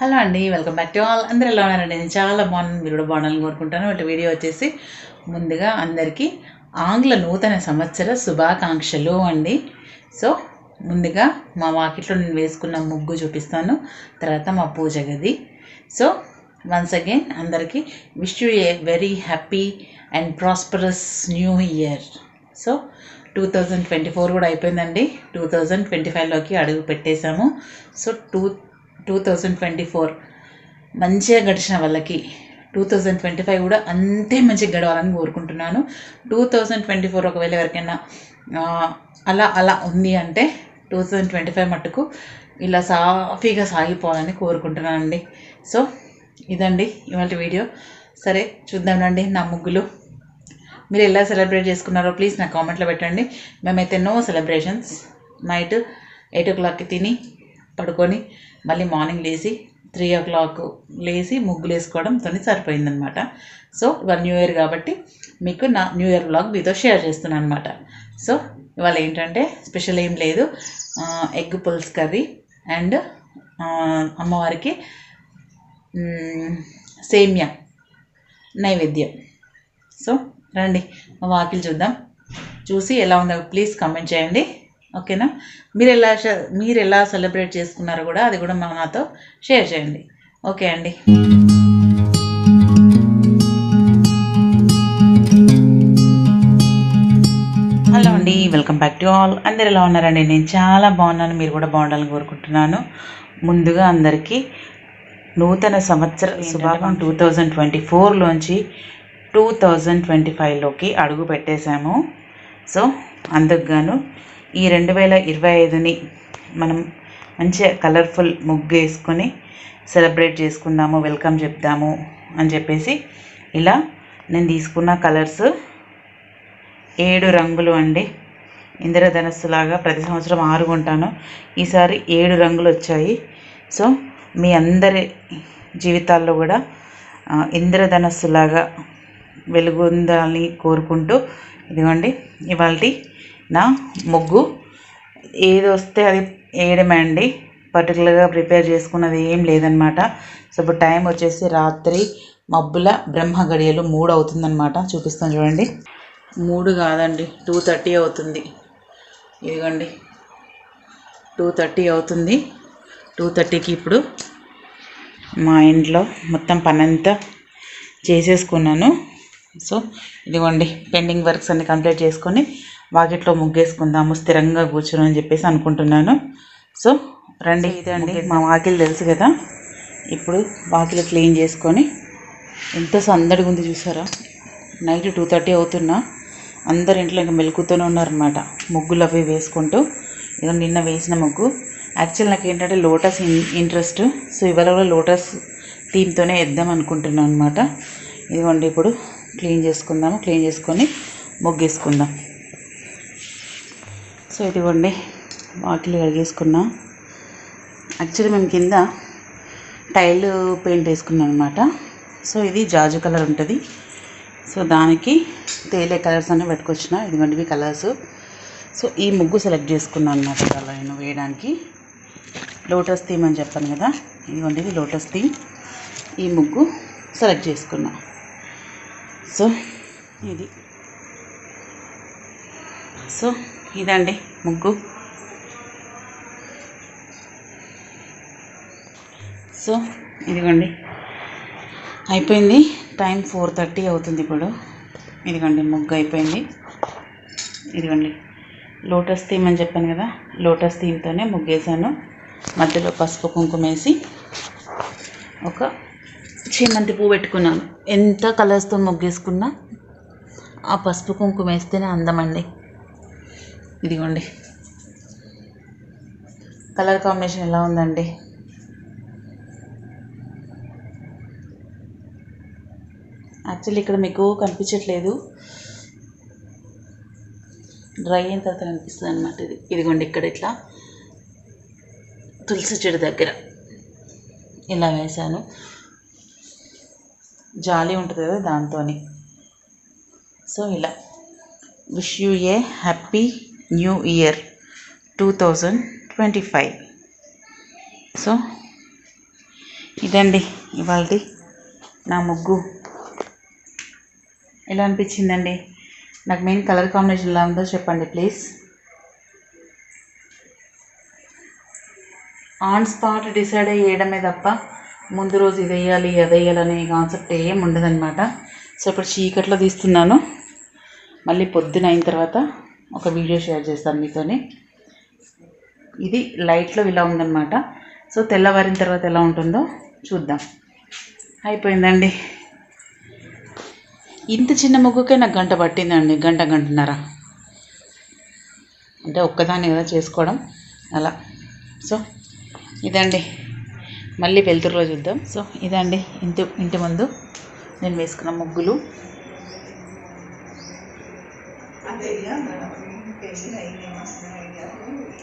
Hello అండి, welcome back to all. అందరూ ఎలా ఉన్నారండి? నేను చాలా బాగున్నాను, మీరు కూడా బాగున్నాలని కోరుకుంటాను. ఒకటి వీడియో వచ్చేసి ముందుగా అందరికీ ఆంగ్ల నూతన సంవత్సర శుభాకాంక్షలు అండి. సో ముందుగా మా వాకిట్లో నేను వేసుకున్న ముగ్గు చూపిస్తాను, తర్వాత మా పూజ గది. సో వన్స్ అగైన్ అందరికీ wish you a very happy and prosperous new year. So 2024 కూడా అయిపోయిందండి, 2025లోకి అడుగు పెట్టేశాము. సో 2024 మంచిగా గడిచిన వాళ్ళకి 2025 కూడా అంతే మంచిగా గడవాలని కోరుకుంటున్నాను. 2024 ఒకవేళ ఎవరికైనా అలా అలా ఉంది అంటే 2025 మట్టుకు ఇలా సాఫీగా సాగిపోవాలని కోరుకుంటున్నానండి. సో ఇదండి ఇవాళ వీడియో. సరే చూద్దామండి నా ముగ్గులు. మీరు ఎలా సెలబ్రేట్ చేసుకున్నారో ప్లీజ్ నా కామెంట్లో పెట్టండి. మేమైతే నో సెలబ్రేషన్స్. నైట్ 8 o'clockకి తిని పడుకొని మళ్ళీ మార్నింగ్ లేచి 3 o'clock లేచి ముగ్గులు వేసుకోవడంతో సరిపోయిందనమాట. సో ఇవాళ న్యూ ఇయర్ కాబట్టి మీకు నా న్యూ ఇయర్ వ్లాగ్ మీతో షేర్ చేస్తున్నాను అనమాట. సో ఇవాళ ఏంటంటే స్పెషల్ ఏం లేదు, ఎగ్ పుల్స్ కర్రీ అండ్ అమ్మవారికి సేమ్యా నైవేద్యం. సో రండి మా వాకిలు చూద్దాం. చూసి ఎలా ఉందో ప్లీజ్ కామెంట్ చేయండి, ఓకేనా? మీరు ఎలా సెలబ్రేట్ చేసుకున్నారో కూడా అది కూడా నాతో షేర్ చేయండి, ఓకే అండి? హలో అండి, వెల్కమ్ బ్యాక్ టు ఆల్. అందరు ఎలా ఉన్నారండి? నేను చాలా బాగున్నాను, మీరు కూడా బాగుండాలని కోరుకుంటున్నాను. ముందుగా అందరికీ నూతన సంవత్సర శుభాకాంక్షలు. 2024లోంచి 2025లోకి అడుగు పెట్టేశాము. సో అందుకు గాను ఈ 2025ని మనం మంచిగా కలర్ఫుల్ ముగ్గు వేసుకొని సెలబ్రేట్ చేసుకుందాము, వెల్కమ్ చెప్దాము అని చెప్పేసి ఇలా నేను తీసుకున్న కలర్స్ 7 రంగులు అండి. ఇంద్రధనస్సులాగా ప్రతి సంవత్సరం 6 కొంటాను, ఈసారి 7 రంగులు వచ్చాయి. సో మీ అందరి జీవితాల్లో కూడా ఇంద్రధనస్సులాగా వెలుగొందాలని కోరుకుంటూ ఇదిగోండి ఇవాళ నా ముగ్గు. ఏది వస్తే అది వేయడమే అండి, పర్టికులర్గా ప్రిపేర్ చేసుకున్నది ఏం లేదనమాట. సో ఇప్పుడు టైం వచ్చేసి రాత్రి మబ్బుల బ్రహ్మ గడియలు 3 అవుతుందన్నమాట. చూపిస్తాను చూడండి. 3 కాదండి, 2:30 అవుతుంది. ఇదిగోండి 2:30 అవుతుంది. 2:30కి ఇప్పుడు మా ఇంట్లో మొత్తం పనంతా చేసేసుకున్నాను. సో ఇదిగోండి పెండింగ్ వర్క్స్ అన్ని కంప్లీట్ చేసుకొని వాకిట్లో ముగ్గేసుకుందాము స్థిరంగా కూర్చొని అని చెప్పేసి అనుకుంటున్నాను. సో రండి, ఇదండి మా వాకిలు తెలుసు కదా. ఇప్పుడు వాకిలు క్లీన్ చేసుకొని ఎంత సందడిగా ఉంది చూసారా. నైట్ 2:30 అవుతున్నా అందరి ఇంట్లో ఇంకా మెలుకుతూనే ఉన్నారనమాట, ముగ్గులు అవి వేసుకుంటూ. ఇక నిన్న వేసిన ముగ్గు యాక్చువల్ నాకు ఏంటంటే లోటస్ ఇంట్రెస్ట్. సో ఇవాళ కూడా లోటస్ థీమ్తోనే వేద్దాం అనుకుంటున్నాను అనమాట. ఇదిగోండి ఇప్పుడు క్లీన్ చేసుకుందాము, క్లీన్ చేసుకొని ముగ్గేసుకుందాం. సో ఇదిగోండి వాకిలి కడిగేసుకున్నా. యాక్చువల్లీ మేము కింద టైల్ పెయింట్ వేసుకున్నాం అనమాట. సో ఇది జాజు కలర్ ఉంటుంది. సో దానికి తేలే కలర్స్ అన్నీ పెట్టుకొచ్చిన. ఇదిగోండి ఇవి కలర్స్. సో ఈ ముగ్గు సెలెక్ట్ చేసుకున్నాను అనమాట అలా నేను వేయడానికి. లోటస్ థీమ్ అని చెప్పాను కదా, ఇదిగోండి ఇది లోటస్ థీమ్. ఈ ముగ్గు సెలెక్ట్ చేసుకున్నా. సో ఇది సో ఇదండి ముగ్గు. సో ఇదిగోండి అయిపోయింది. టైం 4:30 అవుతుంది ఇప్పుడు. ఇదిగోండి ముగ్గు అయిపోయింది. ఇదిగోండి లోటస్ థీమ్ అని చెప్పాను కదా, లోటస్ థీమ్తోనే ముగ్గేసాను. మధ్యలో పసుపు కుంకుమ వేసి ఒక చేమంతి పువ్వు పెట్టుకున్నాను. ఎంత కలర్స్తో ముగ్గేసుకున్నా ఆ పసుపు కుంకుమ వేస్తేనే అందమండి. ఇదిగోండి కలర్ కాంబినేషన్ ఎలా ఉందండి. యాక్చువల్లీ ఇక్కడ మీకు కనిపించట్లేదు, డ్రై అయిన తర్వాత కనిపిస్తుంది అనమాట. ఇదిగోండి ఇక్కడ ఇట్లా తులసి చెట్టు దగ్గర ఇలా వేశాను. జాలి ఉంటుంది కదా దాంతో. సో ఇలా wish you A happy new year 2025. So ఇదండి ఇవాళ నా ముగ్గు. ఎలా అనిపించిందండి? నాకు మెయిన్ కలర్ కాంబినేషన్ ఎలా ఉందో చెప్పండి ప్లీజ్. ఆన్ స్పాట్ డిసైడ్ అయ్యేయడమే తప్ప ముందు రోజు ఇది వేయాలి అది వేయాలనే కాన్సెప్ట్ ఏం ఉండదన్నమాట. సో ఇప్పుడు చీకట్లో తీస్తున్నాను, మళ్ళీ పొద్దున అయిన తర్వాత ఒక వీడియో షేర్ చేస్తాను మీతోని. ఇది లైట్లో ఇలా ఉందన్నమాట. సో తెల్లవారిన తర్వాత ఎలా ఉంటుందో చూద్దాం. అయిపోయిందండి. ఇంత చిన్న ముగ్గుకే నాకు గంట పట్టిందండి, గంటన్నర. అంటే ఒక్కదాన్ని కదా చేసుకోవడం అలా. సో ఇదండి, మళ్ళీ వెళ్తురులో చూద్దాం. సో ఇదండి ఇంటి ముందు నేను వేసుకున్న ముగ్గులు.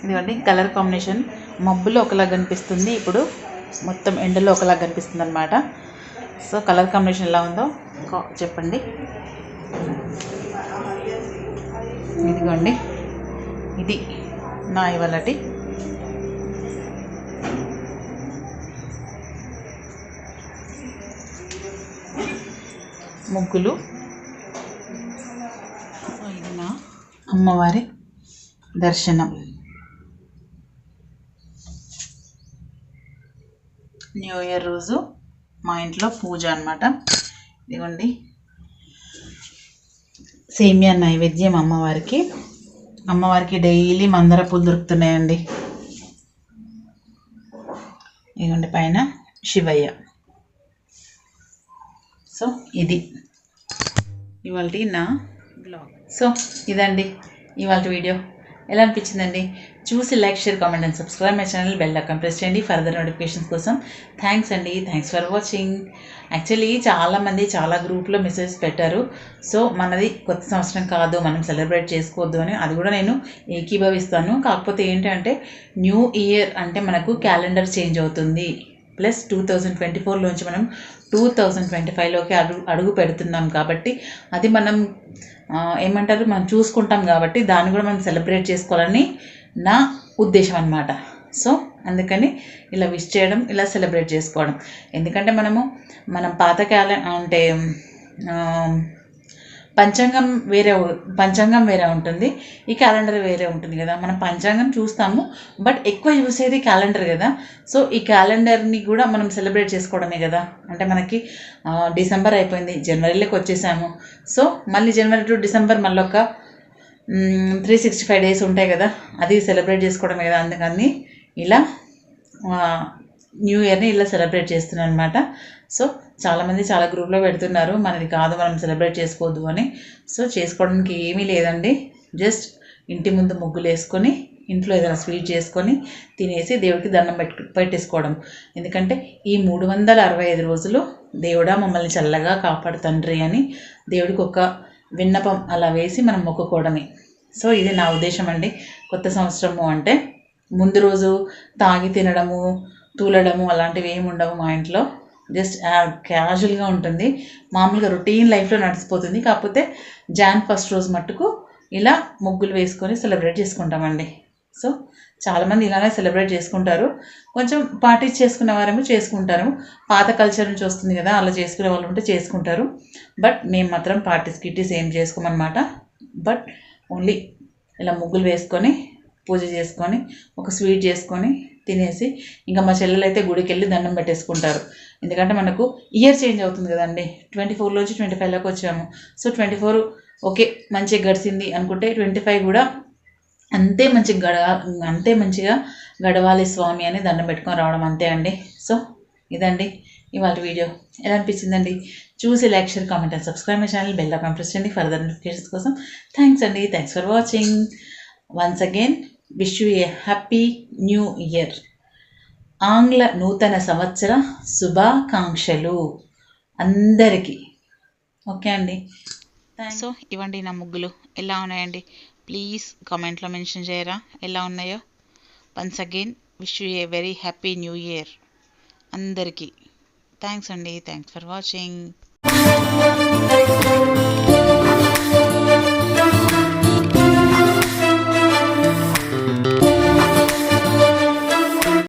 ఇదిగోండి కలర్ కాంబినేషన్. మబ్బులో ఒకలా కనిపిస్తుంది, ఇప్పుడు మొత్తం ఎండలో ఒకలా కనిపిస్తుంది అనమాట. సో కలర్ కాంబినేషన్ ఎలా ఉందో చెప్పండి. ఇదిగోండి, ఇది నా ఇవాళటి ముగ్గులు. ఇది నా అమ్మవారి దర్శనం. న్యూ ఇయర్ రోజు మా ఇంట్లో పూజ అన్నమాట. ఇదిగోండి సేమియా నైవేద్యం అమ్మవారికి. డైలీ మందార పూలు దొరుకుతున్నాయండి. ఇదిగోండి పైన శివయ్య. సో ఇది ఇవాళ నా బ్లాగ్. సో ఇదండి ఇవాళ వీడియో. ఎలా అనిపించిందండి? చూసి like, share, comment and subscribe my channel. Bell icon press చేయండి ఫర్దర్ నోటిఫికేషన్స్ కోసం. థ్యాంక్స్ అండి, థ్యాంక్స్ ఫర్ వాచింగ్. యాక్చువల్లీ చాలామంది చాలా గ్రూప్లో మెసేజ్ పెట్టారు. సో మనది కొత్త సంవత్సరం కాదు, మనం సెలబ్రేట్ చేసుకోవద్దు అని. అది కూడా నేను ఏకీభవిస్తాను. కాకపోతే ఏంటంటే న్యూ ఇయర్ అంటే మనకు క్యాలెండర్ చేంజ్ అవుతుంది. ప్లస్ 2024లోంచి మనం 2025లోకి అడుగు పెడుతున్నాం కాబట్టి అది మనం ఏమంటారు, మనం చూసుకుంటాం కాబట్టి దాన్ని కూడా మనం సెలబ్రేట్ చేసుకోవాలని నా ఉద్దేశం అన్నమాట. సో అందుకని ఇలా విష్ చేయడం, ఇలా సెలబ్రేట్ చేసుకోవడం. ఎందుకంటే మనం పాత అంటే పంచాంగం వేరే ఉంటుంది, ఈ క్యాలెండర్ వేరే ఉంటుంది కదా. మనం పంచాంగం చూస్తాము, బట్ ఎక్కువ చూసేది క్యాలెండర్ కదా. సో ఈ క్యాలెండర్ని కూడా మనం సెలబ్రేట్ చేసుకోవడమే కదా. అంటే మనకి డిసెంబర్ అయిపోయింది, జనవరిలోకి వచ్చేసాము. సో మళ్ళీ జనవరి టు డిసెంబర్ మళ్ళీ ఒక 365 డేస్ ఉంటాయి కదా, అది సెలబ్రేట్ చేసుకోవడమే కదా. అందుకని ఇలా న్యూ ఇయర్ని ఇలా సెలబ్రేట్ చేస్తున్నాను అనమాట. సో చాలామంది చాలా గ్రూప్లో పెడుతున్నారు, మనది కాదు, మనం సెలబ్రేట్ చేసుకోవద్దు అని. సో చేసుకోవడానికి ఏమీ లేదండి. జస్ట్ ఇంటి ముందు ముగ్గులు వేసుకొని, ఇంట్లో ఏదైనా స్వీట్ చేసుకొని తినేసి దేవుడికి దండం పెట్టేసుకోవడం. ఎందుకంటే ఈ 365 రోజులు దేవుడా మమ్మల్ని చల్లగా కాపాడు తండ్రి అని దేవుడికి ఒక విన్నపం అలా వేసి మనం మొక్కుకోవడమే. సో ఇది నా ఉద్దేశం అండి. కొత్త సంవత్సరము అంటే ముందు రోజు తాగి తినడము, తూలడము అలాంటివి ఏమి ఉండవు మా ఇంట్లో. జస్ట్ క్యాజువల్గా ఉంటుంది, మామూలుగా రొటీన్ లైఫ్లో నడిచిపోతుంది. కాకపోతే Jan 1 రోజు మట్టుకు ఇలా ముగ్గులు వేసుకొని సెలబ్రేట్ చేసుకుంటామండి. సో చాలామంది ఇలానే సెలబ్రేట్ చేసుకుంటారు. కొంచెం పార్టీస్ చేసుకునే వారేమో చేసుకుంటారు, పాత కల్చర్ నుంచి వస్తుంది కదా, అలా చేసుకునే వాళ్ళు ఉంటే చేసుకుంటారు. బట్ మేము మాత్రం పార్టీస్ ఏం చేసుకోమన్నమాట. బట్ ఓన్లీ ఇలా ముగ్గులు వేసుకొని పూజ చేసుకొని ఒక స్వీట్ చేసుకొని తినేసి, ఇంకా మా చెల్లెలు అయితే గుడికి వెళ్ళి దండం పెట్టేసుకుంటారు. ఎందుకంటే మనకు ఇయర్ చేంజ్ అవుతుంది కదండి. 24లోంచి 25లోకి వచ్చాము. సో 24 ఓకే మంచిగా గడిచింది అనుకుంటే 25 కూడా అంతే మంచిగా గడవాలి స్వామి అని దండం పెట్టుకొని రావడం, అంతే అండి. సో ఇదండి ఇవాళ వీడియో. ఎలా అనిపించిందండి? చూసి like, share, comment and subscribe my channel. Bell icon press చేయండి ఫర్దర్ నోటిఫికేషన్స్ కోసం. థ్యాంక్స్ అండి, thanks for watching. Once again wish you A happy new year. ఆంగ్ల నూతన సంవత్సర శుభాకాంక్షలు అందరికీ. ఓకే అండి. సో ఇవ్వండి నా ముగ్గులు ఎలా ఉన్నాయండి? ప్లీజ్ కామెంట్లో మెన్షన్ చేయరా ఎలా ఉన్నాయో. Once again wish you a very happy new year అందరికీ. థ్యాంక్స్ అండి, థ్యాంక్స్ ఫర్ వాచింగ్.